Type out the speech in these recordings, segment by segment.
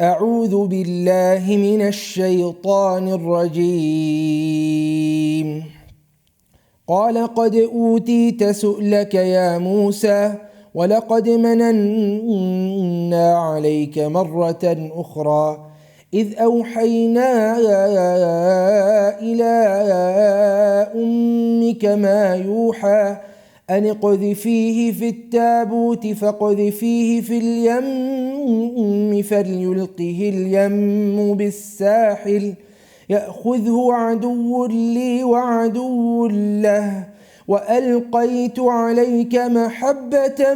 أعوذ بالله من الشيطان الرجيم قال قد أوتيت سؤلك يا موسى ولقد مننا عليك مرة أخرى إذ أوحينا إلى أمك ما يوحى أن اقذفيه في التابوت فاقذفيه في اليم فليلقه اليم بالساحل يأخذه عدو لي وعدو له وألقيت عليك محبة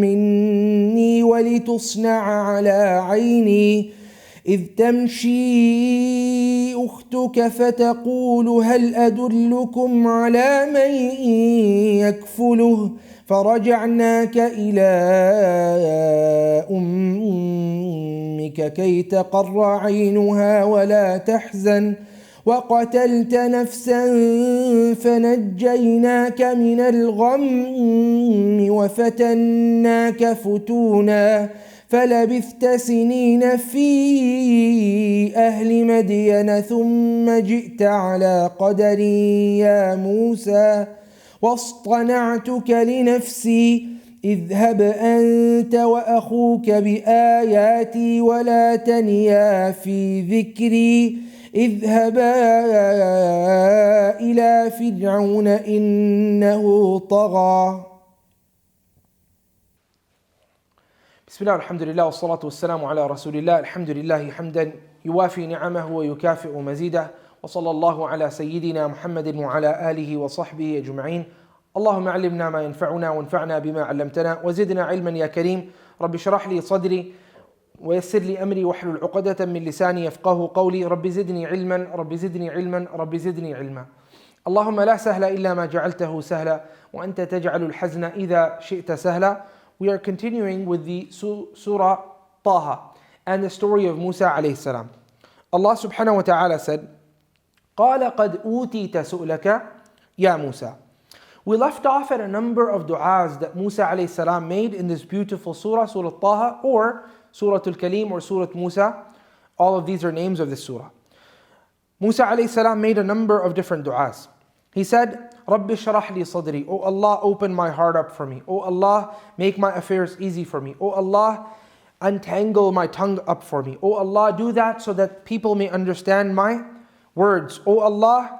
مني ولتصنع على عيني إذ تمشي أختك فتقول هل أدلكم على من يكفله فرجعناك إلى أمك كي تقر عينها ولا تحزن وقتلت نفسا فنجيناك من الغم وفتناك فتونا فلبثت سنين في أهل مدين ثم جئت على قدر يا موسى واصطنعتك لنفسي اذهب أنت وأخوك بآياتي ولا تنيا في ذكري اذهبا إلى فرعون إنه طغى. بسم الله الحمد لله والصلاة والسلام على رسول الله. الحمد لله حمدا يوافي نعمه ويكافئ مزيده وصلى الله على سيدنا محمد وعلى آله وصحبه أجمعين. اللهم علمنا ما ينفعنا وانفعنا بما علمتنا وزدنا علما يا كريم. رب اشرح لي صدري ويسر لي أمري واحلل عقدة من لساني يفقه قولي. رب زدني علما رب زدني علما رب زدني علما. اللهم لا سهل إلا ما جعلته سهلا وأنت تجعل الحزن إذا شئت سهلا. We are continuing with the Surah Taha and the story of Musa alayhi salam. Allah subhanahu wa ta'ala said, قَالَ قَدْ أُوتِيتَ سُؤْلَكَ يَا Musa. We left off at a number of du'as that Musa alayhi salam made in this beautiful surah, Surah Taha or Surah Al-Kalim or Surah Musa. All of these are names of this surah. Musa alayhi salam made a number of different du'as. He said, رَبِّ اشْرَحْ لِي صَدْرِي. Oh Allah, open my heart up for me. Oh Allah, make my affairs easy for me. Oh Allah, untangle my tongue up for me. Oh Allah, do that so that people may understand my words. Oh Allah,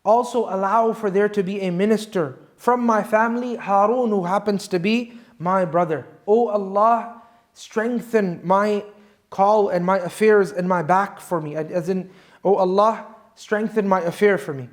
also allow for there to be a minister from my family, Harun, who happens to be my brother. Oh Allah, strengthen my call and my affairs and my back for me. As in, oh Allah, strengthen my affair for me.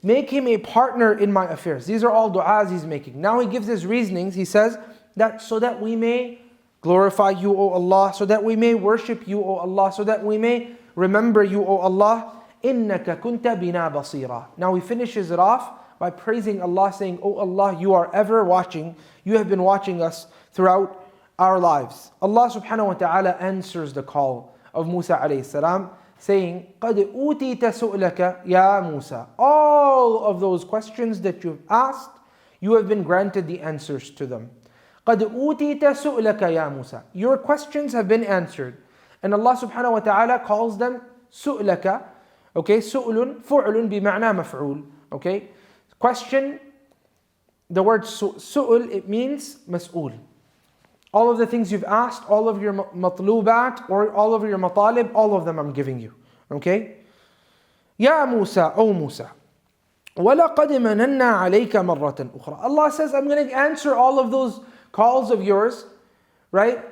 Make him a partner in my affairs. These are all du'as he's making. Now he gives his reasonings. He says that so that we may glorify you, O Allah, so that we may worship you, O Allah, so that we may remember you, O Allah. إِنَّكَ كُنْتَ بِنَا بَصِيرًا. Now he finishes it off by praising Allah, saying, O Allah, you are ever watching. You have been watching us throughout our lives. Allah subhanahu wa ta'ala answers the call of Musa alayhi salam, saying, قَدْ أُوتِيتَ سُؤْلَكَ يَا Musa. All of those questions that you've asked, you have been granted the answers to them. قَدْ أُوتِيتَ سُؤْلَكَ يَا Musa. Your questions have been answered. And Allah subhanahu wa ta'ala calls them سُؤْلَكَ. Okay, سُؤْلٌ فُعْلٌ بِمَعْنَى مَفْعُولٌ. Okay, question, the word su'ul, it means mas'ul. All of the things you've asked, all of your matlubat, or all of your matalib, all of them I'm giving you. Okay? Ya Musa, O Musa. وَلَقَدْ مَنَنَّا عَلَيْكَ مَرَّةً أُخْرَى. Allah says, I'm going to answer all of those calls of yours, right?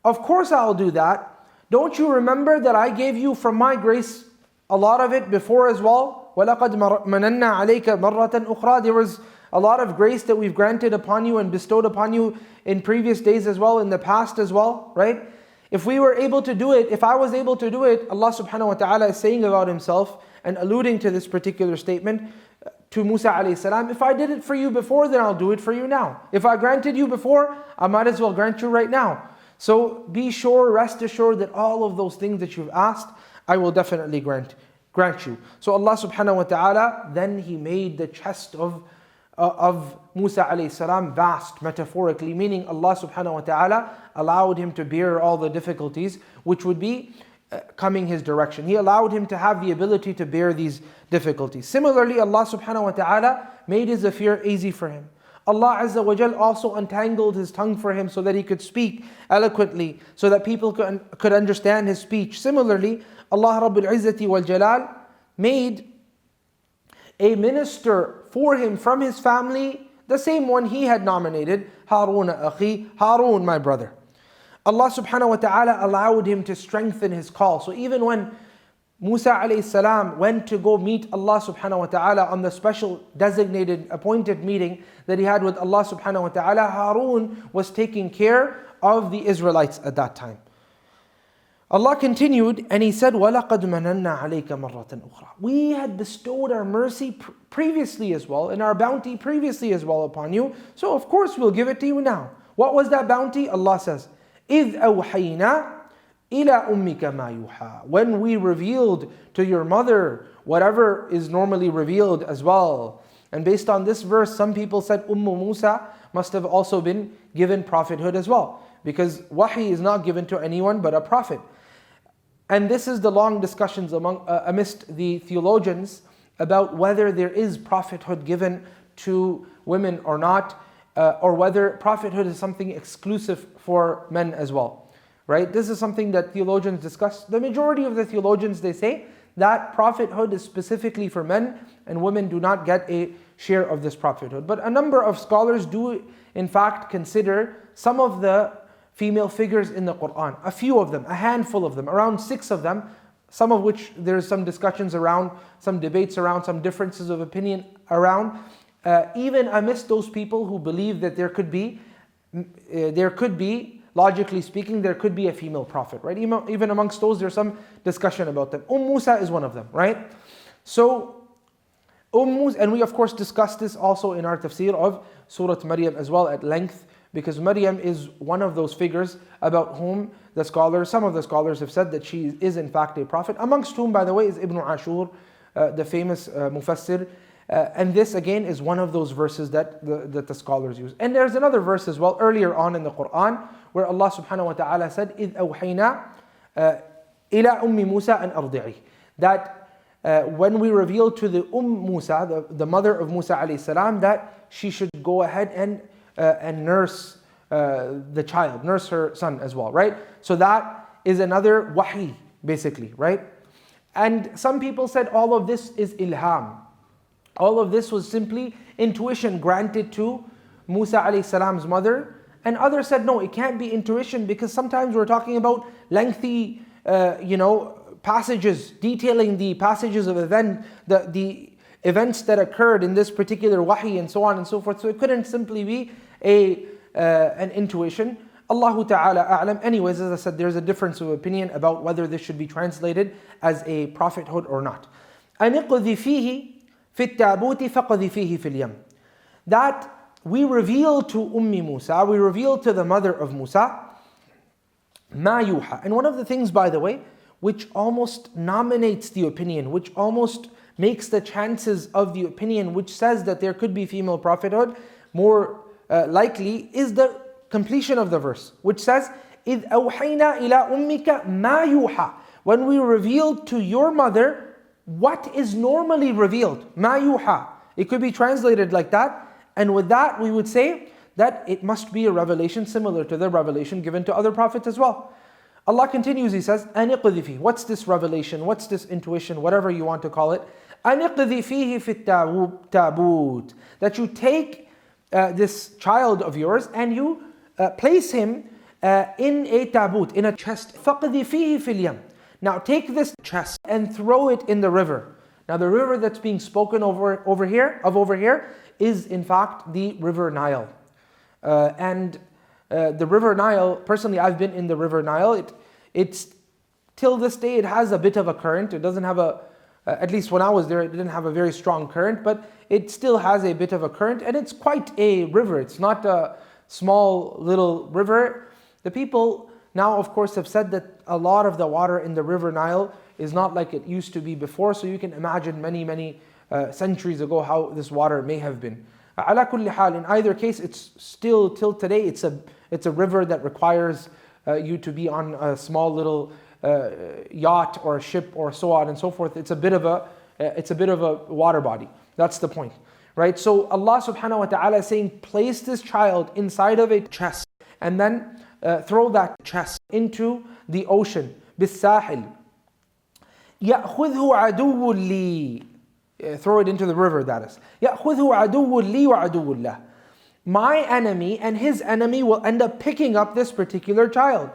Of course I'll do that. Don't you remember that I gave you from my grace a lot of it before as well? وَلَقَدْ مَنَنَّا عَلَيْكَ مَرَّةً أُخْرَى. There was a lot of grace that we've granted upon you and bestowed upon you in previous days as well, in the past as well, right? If we were able to do it, if I was able to do it, Allah subhanahu wa ta'ala is saying about himself and alluding to this particular statement to Musa alayhi salam, if I did it for you before, then I'll do it for you now. If I granted you before, I might as well grant you right now. So be sure, rest assured that all of those things that you've asked, I will definitely grant you. So Allah subhanahu wa ta'ala, then He made the chest of of Musa alayhi salam vast, metaphorically, meaning Allah subhanahu wa ta'ala allowed him to bear all the difficulties which would be coming his direction. He allowed him to have the ability to bear these difficulties. Similarly, Allah subhanahu wa ta'ala made his affair easy for him. Allah Azza wa Jal also untangled his tongue for him so that he could speak eloquently, so that people could understand his speech. Similarly, Allah Rabbul Izzati wal Jalal made a minister for him from his family, the same one he had nominated, Harun akhi, Harun my brother. Allah subhanahu wa ta'ala allowed him to strengthen his call. So even when Musa alayhi salam went to go meet Allah subhanahu wa ta'ala on the special designated appointed meeting that he had with Allah subhanahu wa ta'ala, Harun was taking care of the Israelites at that time. Allah continued and He said, وَلَقَدْ مَنَنَّا عَلَيْكَ مَرَّةً أُخْرَى. We had bestowed our mercy previously as well, and our bounty previously as well upon you. So of course we'll give it to you now. What was that bounty? Allah says, إِذْ أَوْحَيْنَا إِلَىٰ أُمِّكَ مَا يُوحَىٰ. When we revealed to your mother whatever is normally revealed as well. And based on this verse, some people said Musa must have also been given prophethood as well, because wahi is not given to anyone but a prophet. And this is the long discussions amidst the theologians about whether there is prophethood given to women or not, or whether prophethood is something exclusive for men as well. Right? This is something that theologians discuss. The majority of the theologians, they say that prophethood is specifically for men and women do not get a share of this prophethood. But a number of scholars do in fact consider some of the female figures in the Quran, a few of them, a handful of them, around 6 of them, some of which there's some discussions around, some debates around, some differences of opinion around, even amidst those people who believe that there could be, logically speaking, there could be a female prophet, right? Even amongst those, there's some discussion about them. Musa is one of them, right? So, Musa, and we of course discussed this also in our tafsir of Surah Maryam as well at length, because Maryam is one of those figures about whom some of the scholars have said that she is in fact a prophet, amongst whom, by the way, is Ibn Ashur, the famous Mufassir. And this again is one of those verses that the scholars use. And there's another verse as well earlier on in the Quran where Allah subhanahu wa ta'ala said, إِذْ أَوْحَيْنَا إِلَىٰ أُمِّ مُوسَىٰ أَنْ أَرْضِعِهِ. That when we revealed to the Musa, the mother of Musa alayhi salam, that she should go ahead and nurse the child, nurse her son as well, right? So that is another wahi, basically, right? And some people said all of this is ilham. All of this was simply intuition granted to Musa alayhi salam's mother. And others said, no, it can't be intuition, because sometimes we're talking about lengthy, passages, detailing the passages of the events that occurred in this particular wahi and so on and so forth. So it couldn't simply be an intuition. Allahu Ta'ala a'lam. Anyways, as I said, there's a difference of opinion about whether this should be translated as a prophethood or not. أَنِقْذِ فِيهِ فِي التَّابُوتِ فَقَذِفِيهِ فِي الْيَمِّ. That we reveal to Musa, we reveal to the mother of Musa, مَا يُوحَى. And one of the things, by the way, which almost nominates the opinion, which almost makes the chances of the opinion which says that there could be female prophethood more likely, is the completion of the verse, which says, إِذْ أَوْحَيْنَا إِلَىٰ أُمِّكَ مَا يُوحَى. When we revealed to your mother what is normally revealed, مَا يُوحَى. It could be translated like that, and with that we would say that it must be a revelation similar to the revelation given to other prophets as well. Allah continues, He says, أَنِقْذِ فِيهِ. What's this revelation? What's this intuition? Whatever you want to call it. أَنِقْذِ فِيهِ فِي التَّابُوتِ. That you take this child of yours and you place him in a tabut, in a chest. فَقْذِ فِيهِ فِي الْيَمِّ. Now take this chest and throw it in the river. Now the river that's being spoken over here is in fact the river Nile. The river Nile, personally I've been in the river Nile, it's till this day it has a bit of a current. It doesn't have at least when I was there, it didn't have a very strong current, but it still has a bit of a current, and it's quite a river. It's not a small little river. The people now of course have said that a lot of the water in the river Nile is not like it used to be before, so you can imagine many centuries ago how this water may have been. على كل حال, in either case, it's still till today, it's a river that requires you to be on a small little yacht or a ship or so on and so forth. It's a bit of a water body. That's the point, right? So Allah subhanahu wa ta'ala is saying, place this child inside of a chest and then throw that chest into the ocean. بالساحل يأخذه عدو لي. Throw it into the river, that is. يأخذه عدو لي وعدو له. My enemy and his enemy will end up picking up this particular child.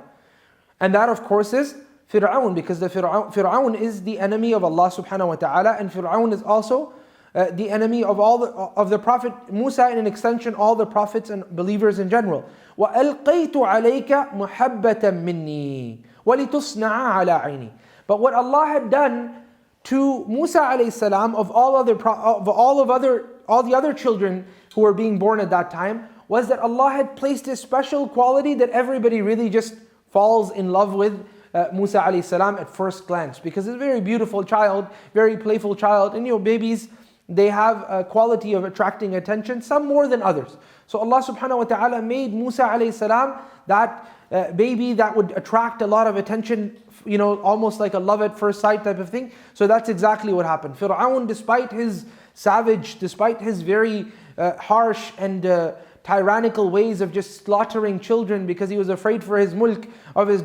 And that of course is Fir'aun, because Fir'aun is the enemy of Allah subhanahu wa ta'ala, and Fir'aun is also the enemy of of the Prophet Musa, and in extension all the prophets and believers in general. وَأَلْقَيْتُ عَلَيْكَ مُحَبَّةً مِّنِّي وَلِتُصْنَعَ عَلَىٰ عَيْنِي. But what Allah had done to Musa alayhi salam, of all the other children who were being born at that time, was that Allah had placed a special quality that everybody really just falls in love with Musa alayhi salam at first glance, because it's a very beautiful child, very playful child, and babies, they have a quality of attracting attention, some more than others. So Allah subhanahu wa ta'ala made Musa alayhi salam that baby that would attract a lot of attention, almost like a love at first sight type of thing. So that's exactly what happened. Fir'aun, despite his despite his very harsh and tyrannical ways of just slaughtering children because he was afraid for his mulk, of his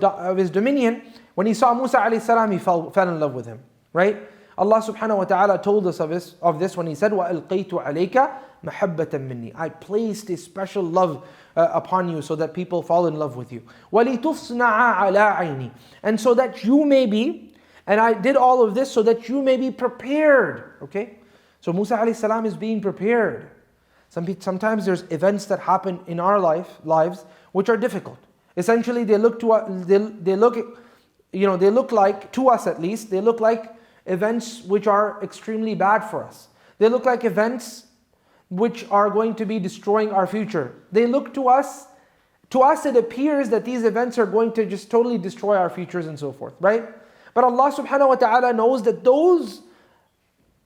dominion, when he saw Musa alayhi salam, he fell in love with him, right? Allah subhanahu wa ta'ala told us of this when He said, وَأَلْقَيْتُ عَلَيْكَ مَحَبَّةً مِّنِّي. I placed a special love upon you so that people fall in love with you. وَلِتُصْنَعَ عَلَىٰ عَيْنِي. And so that you may be, and I did all of this so that you may be prepared. Okay? So Musa alayhi salam is being prepared. Sometimes there's events that happen in our lives which are difficult. Essentially, they look like, to us at least, they look like events which are extremely bad for us. They look like events which are going to be destroying our future. They look to us it appears that these events are going to just totally destroy our futures and so forth, right? But Allah subhanahu wa ta'ala knows that those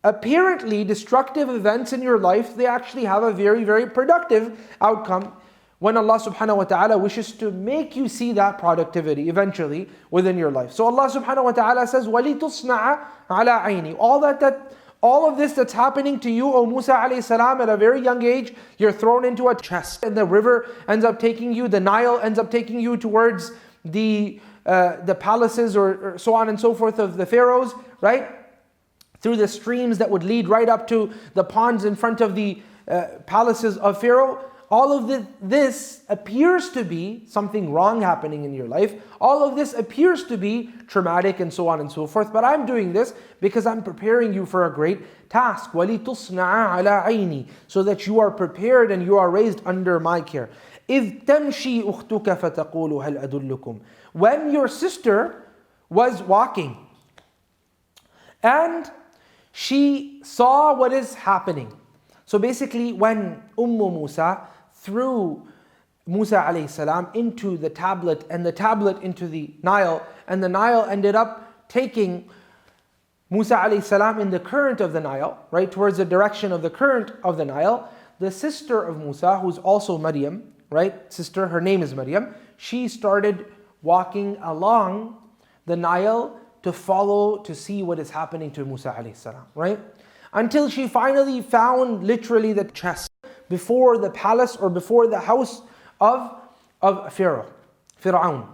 apparently destructive events in your life, they actually have a very, very productive outcome when Allah subhanahu wa ta'ala wishes to make you see that productivity eventually within your life. So Allah subhanahu wa ta'ala says, وَلِتُصْنَعَ عَلَىٰ عَيْنِي. All of this that's happening to you, O Musa alayhi salam, at a very young age, you're thrown into a chest, and the river ends up taking you, the Nile ends up taking you towards the palaces or so on and so forth of the pharaohs, right? Through the streams that would lead right up to the ponds in front of the palaces of Pharaoh. All of this appears to be something wrong happening in your life. All of this appears to be traumatic and so on and so forth. But I'm doing this because I'm preparing you for a great task. وَلِتُصْنَعَ عَلَىٰ عَيْنِي. So that you are prepared and you are raised under my care. إِذْ تَمْشِي أُخْتُكَ فَتَقُولُ هَلْ أَدُلُّكُمْ. When your sister was walking and she saw what is happening. So basically, when Musa threw Musa alayhi salam into the tablet, and the tablet into the Nile, and the Nile ended up taking Musa alayhi salam in the current of the Nile, right, towards the direction of the current of the Nile, the sister of Musa, who's also Maryam, right, sister, her name is Maryam, she started walking along the Nile to follow, to see what is happening to Musa alayhi salam, right? Until she finally found literally the chest before the palace or before the house of Fir'aun.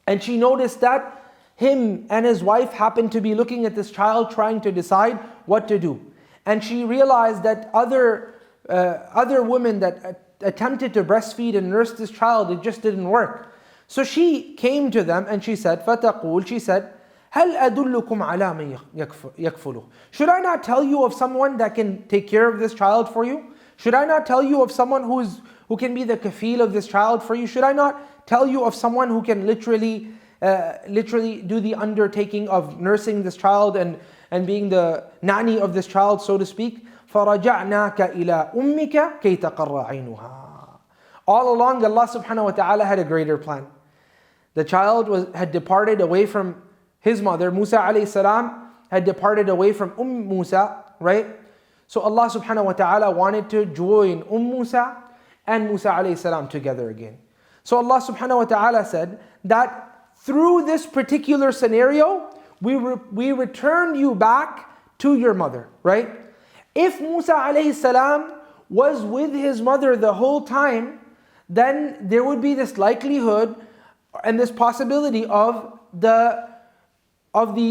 And she noticed that him and his wife happened to be looking at this child trying to decide what to do. And she realized that other women that attempted to breastfeed and nurse this child, it just didn't work. So she came to them and she said, she said, هَلْ أَدُلُّكُمْ عَلَىٰ مَنْ يَكْفُلُهُ. Should I not tell you of someone that can take care of this child for you? Should I not tell you of someone who can be the kafil of this child for you? Should I not tell you of someone who can literally do the undertaking of nursing this child and being the nanny of this child, so to speak? فَرَجَعْنَاكَ إِلَىٰ أُمِّكَ كَيْ تَقَرَّ عَيْنُهَا. All along, Allah subhanahu wa ta'ala had a greater plan. The child had departed away from his mother. Musa alayhi salam had departed away from Musa, right? So Allah subhanahu wa ta'ala wanted to join Musa and Musa alayhi salam together again. So Allah subhanahu wa ta'ala said that through this particular scenario, we returned you back to your mother, right? If Musa alayhi salam was with his mother the whole time, then there would be this likelihood and this possibility of the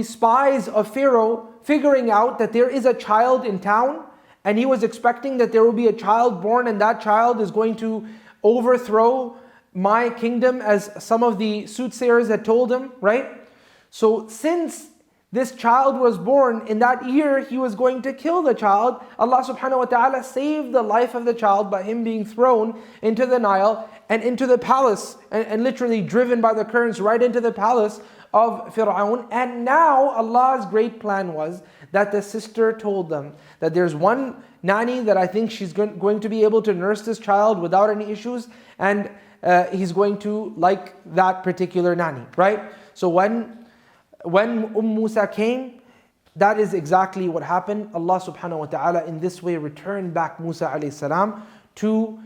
spies of Pharaoh figuring out that there is a child in town, and he was expecting that there will be a child born, and that child is going to overthrow my kingdom, as some of the soothsayers had told him, right? So since this child was born, in that year he was going to kill the child, Allah subhanahu wa ta'ala saved the life of the child by him being thrown into the Nile and into the palace, and literally driven by the currents right into the palace of Fir'aun. And now Allah's great plan was that the sister told them that there's one nanny that I think she's going to be able to nurse this child without any issues, and he's going to like that particular nanny, right? So when Musa came, that is exactly what happened. Allah subhanahu wa ta'ala in this way returned back Musa alayhi salam to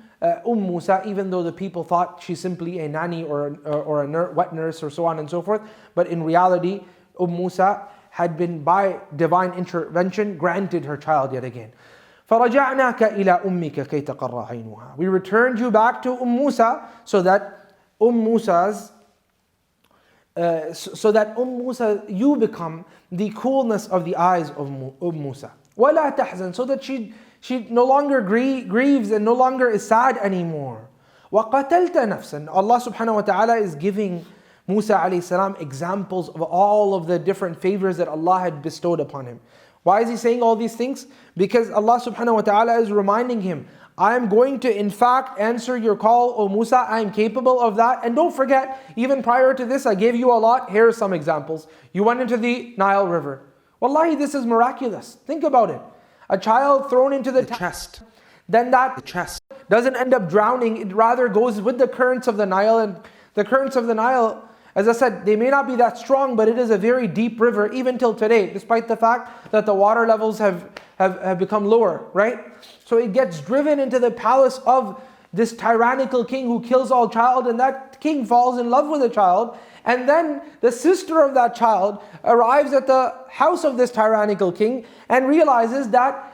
Musa, even though the people thought she's simply a nanny or a wet nurse or so on and so forth. But in reality, Musa had been, by divine intervention, granted her child yet again. فَرَجَعْنَاكَ إِلَىٰ أُمِّكَ كَيْ تَقَرَّ عَيْنُهَا. We returned you back to Musa so that Musa, you become the coolness of the eyes of Musa. وَلَا تَحْزَنْ, so that she no longer grieves and no longer is sad anymore. وَقَتَلْتَ نَفْسًا. Allah subhanahu wa ta'ala is giving Musa alayhi salam examples of all of the different favors that Allah had bestowed upon him. Why is he saying all these things? Because Allah subhanahu wa ta'ala is reminding him, I am going to in fact answer your call, O Musa. I am capable of that. And don't forget, even prior to this, I gave you a lot. Here are some examples. You went into the Nile River. Wallahi, this is miraculous. Think about it. A child thrown into the chest. Then that chest doesn't end up drowning. It rather goes with the currents of the Nile. And the currents of the Nile, as I said, they may not be that strong, but it is a very deep river even till today, despite the fact that the water levels have become lower, right? So it gets driven into the palace of this tyrannical king who kills all child, and that king falls in love with the child. And then the sister of that child arrives at the house of this tyrannical king and realizes that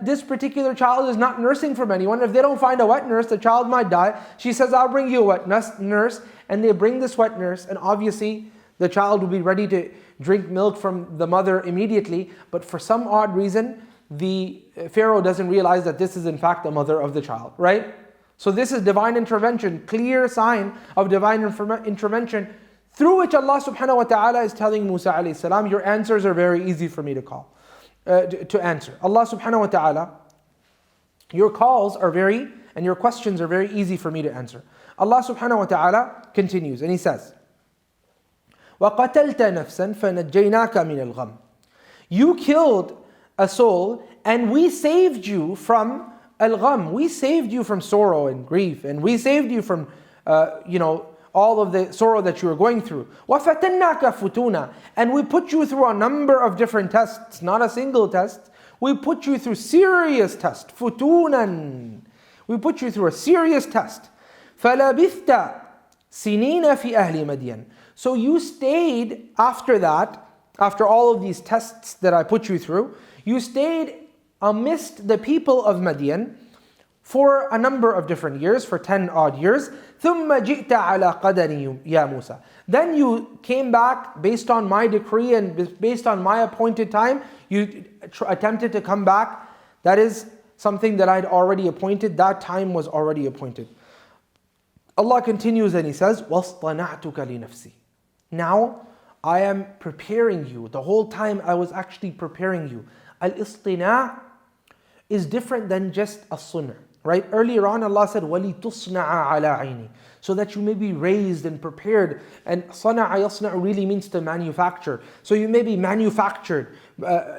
this particular child is not nursing from anyone. If they don't find a wet nurse, the child might die. She says, I'll bring you a wet nurse. And they bring this wet nurse, and obviously the child will be ready to drink milk from the mother immediately. But for some odd reason, the Pharaoh doesn't realize that this is in fact the mother of the child, right? So this is divine intervention, clear sign of divine intervention, through which Allah subhanahu wa ta'ala is telling Musa alayhi salam, your answers are very easy for me to answer. Allah subhanahu wa ta'ala, your calls are and your questions are very easy for me to answer. Allah subhanahu wa ta'ala continues, and He says, وَقَتَلْتَ نَفْسًا فَنَجَّيْنَاكَ مِنَ الْغَمِّ. You killed a soul, and we saved you from al-gham. We saved you from sorrow and grief, and we saved you from, all of the sorrow that you were going through. وَفَتَنَّاكَ فُتُونًا. And we put you through a number of different tests, not a single test. We put you through serious test. فُتُونًا. We put you through a serious test. فَلَبِثْتَ سِنِينَ فِي أَهْلِ مَدْيَنَ. So you stayed after that, after all of these tests that I put you through, you stayed amidst the people of Madian for a number of different years, for 10 odd years. ثُمَّ جِئْتَ عَلَى قَدَرِ يَا مُوسَى. Then you came back based on my decree and based on my appointed time. You attempted to come back. That is something that I had already appointed. That time was already appointed. Allah continues and He says, وَاصْطَنَعْتُكَ لِنَفْسِي. Now I am preparing you. The whole time I was actually preparing you. Al-istina' is different than just a sunnah. Right? Earlier on Allah said, وَلِتُصْنَعَ عَلَىٰ عَيْنِي. So that you may be raised and prepared. And صَنَعَ يَصْنَعُ really means to manufacture. So you may be manufactured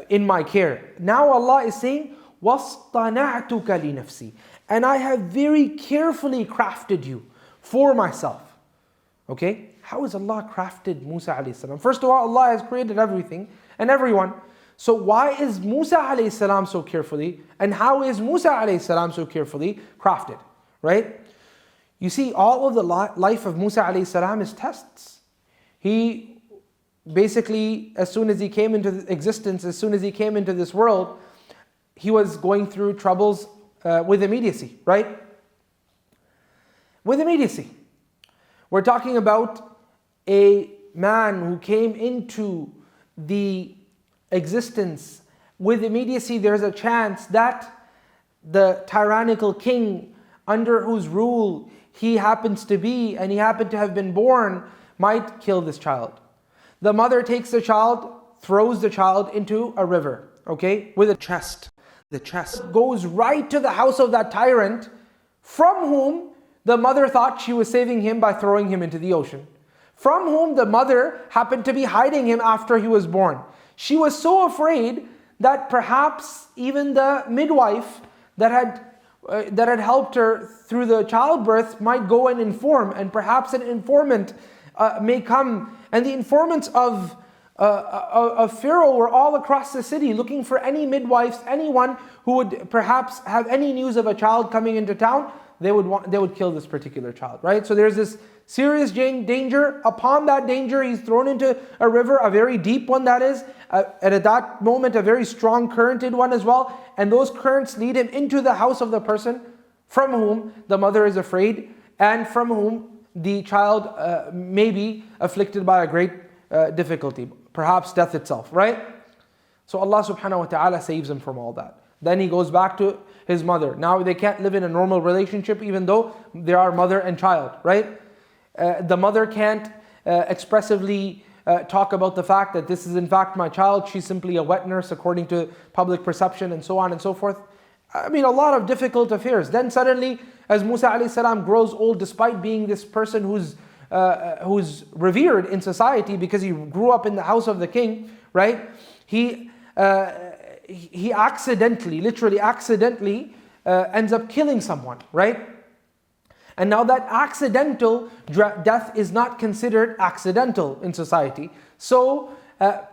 in my care. Now Allah is saying, وَاصْطَنَعْتُكَ لِنَفْسِي. And I have very carefully crafted you for myself. Okay? How has Allah crafted Musa alayhi salam? First of all, Allah has created everything and everyone. So why is Musa alayhi salam so carefully, and how is Musa alayhi salam so carefully crafted, right? You see, all of the life of Musa alayhi salam is tests. He basically, as soon as he came into existence, as soon as he came into this world, he was going through troubles with immediacy, right? With immediacy. We're talking about a man who came into the existence with immediacy. There's a chance that the tyrannical king under whose rule he happens to be and he happened to have been born might kill this child. The mother takes the child, throws the child into a river, okay, with a chest. The chest goes right to the house of that tyrant from whom the mother thought she was saving him by throwing him into the ocean, from whom the mother happened to be hiding him after he was born. She was so afraid that perhaps even the midwife that had helped her through the childbirth might go and inform, and perhaps an informant may come. And the informants of Pharaoh were all across the city looking for any midwives, anyone who would perhaps have any news of a child coming into town. They would kill this particular child, right? So there's this serious danger. Upon that danger, he's thrown into a river, a very deep one that is, and at that moment a very strong currented one as well. And those currents lead him into the house of the person from whom the mother is afraid, and from whom the child may be afflicted by a great difficulty, perhaps death itself, right? So Allah subhanahu wa ta'ala saves him from all that. Then he goes back to his mother. Now they can't live in a normal relationship even though they are mother and child, right? The mother can't expressively talk about the fact that this is in fact my child. She's simply a wet nurse according to public perception, and so on and so forth. I mean, a lot of difficult affairs. Then suddenly, as Musa alayhi salam grows old, despite being this person who's revered in society because he grew up in the house of the king, right? He accidentally, literally accidentally, ends up killing someone, right? And now that accidental death is not considered accidental in society. So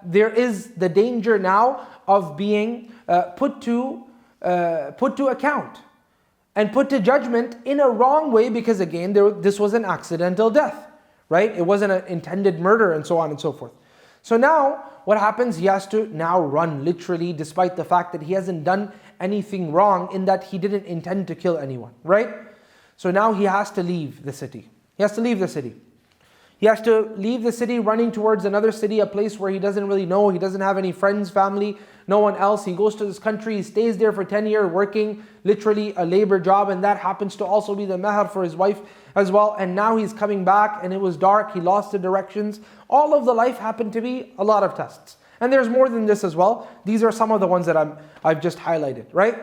there is the danger now of being put to account and put to judgment in a wrong way, because again, this was an accidental death, right? It wasn't an intended murder, and so on and so forth. So now, what happens? He has to now run, literally, despite the fact that he hasn't done anything wrong, in that he didn't intend to kill anyone, right? So now he has to leave the city. He has to leave the city. He has to leave the city, running towards another city, a place where he doesn't really know, he doesn't have any friends, family, no one else. He goes to this country, he stays there for 10 years, working literally a labor job, and that happens to also be the mahar for his wife as well. And now he's coming back, and it was dark, he lost the directions. All of the life happened to be a lot of tests. And there's more than this as well. These are some of the ones that I've just highlighted, right?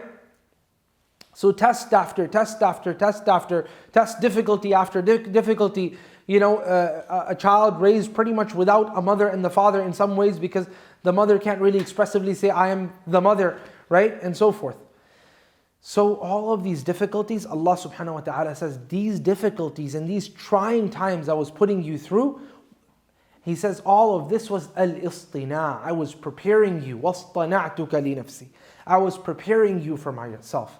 So test after test after test after test, difficulty after difficulty. A child raised pretty much without a mother and the father in some ways, because the mother can't really expressively say, I am the mother, right? And so forth. So all of these difficulties, Allah subhanahu wa ta'ala says, these difficulties and these trying times I was putting you through, He says all of this was al-istina. I was preparing you. وَاصْطَنَعْتُكَ لِنَفْسِي. I was preparing you for myself.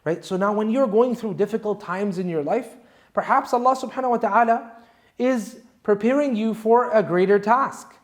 Right? So now when you're going through difficult times in your life, perhaps Allah subhanahu wa ta'ala is preparing you for a greater task.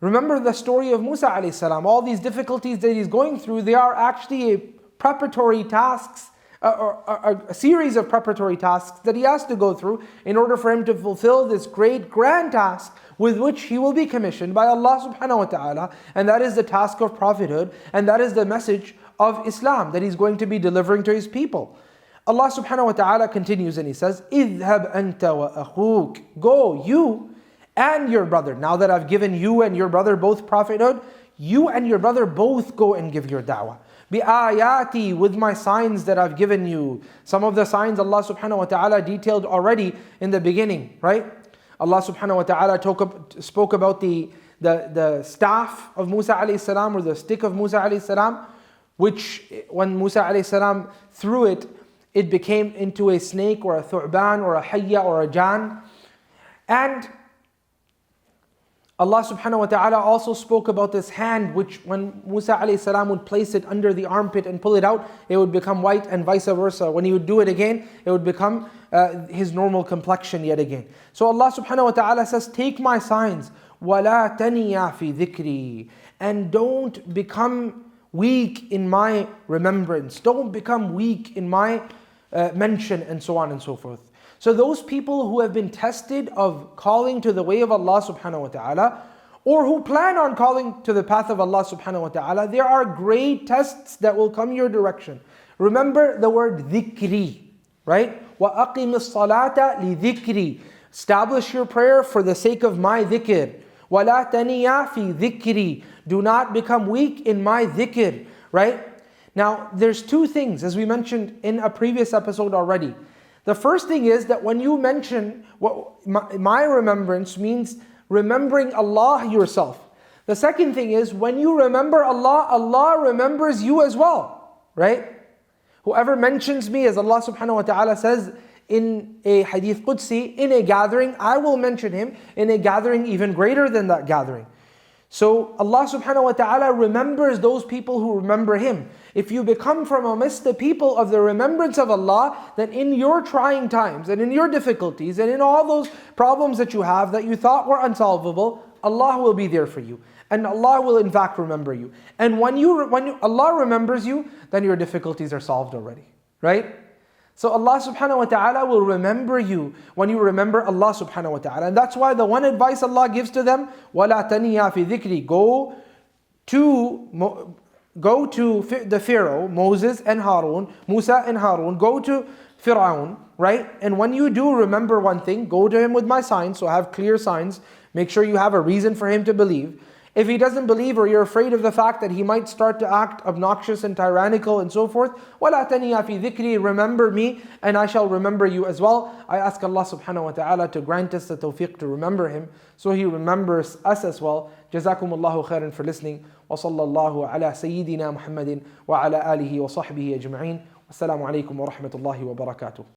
Remember the story of Musa alayhi salam. All these difficulties that he's going through, they are actually a preparatory tasks, or a series of preparatory tasks that he has to go through in order for him to fulfill this great grand task with which he will be commissioned by Allah subhanahu wa ta'ala, and that is the task of prophethood, and that is the message of Islam that he's going to be delivering to his people. Allah subhanahu wa ta'ala continues and he says, اذهب أنت وأخوك. Go, you and your brother. Now that I've given you and your brother both prophethood, you and your brother both go and give your da'wah. بِآيَاتِي, with my signs that I've given you. Some of the signs Allah subhanahu wa ta'ala detailed already in the beginning, right? Allah subhanahu wa ta'ala spoke about the staff of Musa alayhi salam, or the stick of Musa alayhi salam, which when Musa alayhi salam threw it, it became into a snake or a thu'ban or a hayya or a jan. And Allah subhanahu wa ta'ala also spoke about this hand, which when Musa alayhi salam would place it under the armpit and pull it out, it would become white, and vice versa. When he would do it again, it would become his normal complexion yet again. So Allah subhanahu wa ta'ala says, take my signs, وَلَا تَنِيَا فِي ذِكْرِي, and don't become weak in my remembrance. Don't become weak in my mention, and so on and so forth. So those people who have been tested of calling to the way of Allah subhanahu wa ta'ala, or who plan on calling to the path of Allah subhanahu wa ta'ala, there are great tests that will come your direction. Remember the word dhikri, right? وَأَقِمِ الصَّلَاةَ لِذِكْرِ. Establish your prayer for the sake of my dhikr. وَلَا تَنِيَا فِي ذِكْرِ. Do not become weak in my dhikr, right? Now, there's two things, as we mentioned in a previous episode already. The first thing is that when you mention my remembrance means remembering Allah yourself. The second thing is when you remember Allah, Allah remembers you as well, right? Whoever mentions me, as Allah subhanahu wa ta'ala says in a hadith Qudsi, in a gathering, I will mention him in a gathering even greater than that gathering. So Allah subhanahu wa ta'ala remembers those people who remember Him. If you become from amidst the people of the remembrance of Allah, then in your trying times and in your difficulties and in all those problems that you have that you thought were unsolvable, Allah will be there for you. And Allah will in fact remember you. And when Allah remembers you, then your difficulties are solved already. Right? So Allah subhanahu wa ta'ala will remember you when you remember Allah subhanahu wa ta'ala. And that's why the one advice Allah gives to them, وَلَا تَنِيَا فِي ذِكْرِ. Go to the Pharaoh, Moses and Harun, Musa and Harun, go to Fir'aun, right? And when you do remember one thing, go to him with my signs, so have clear signs. Make sure you have a reason for him to believe. If he doesn't believe, or you're afraid of the fact that he might start to act obnoxious and tyrannical and so forth, وَلَا تَنِيَا فِي ذِكْرِ. Remember me, and I shall remember you as well. I ask Allah subhanahu wa ta'ala to grant us the tawfiq to remember Him, so He remembers us as well. جزاكم الله خيرا for listening. وصلى الله على سيدنا محمد وعلى آله وصحبه أجمعين. والسلام عليكم ورحمة الله وبركاته.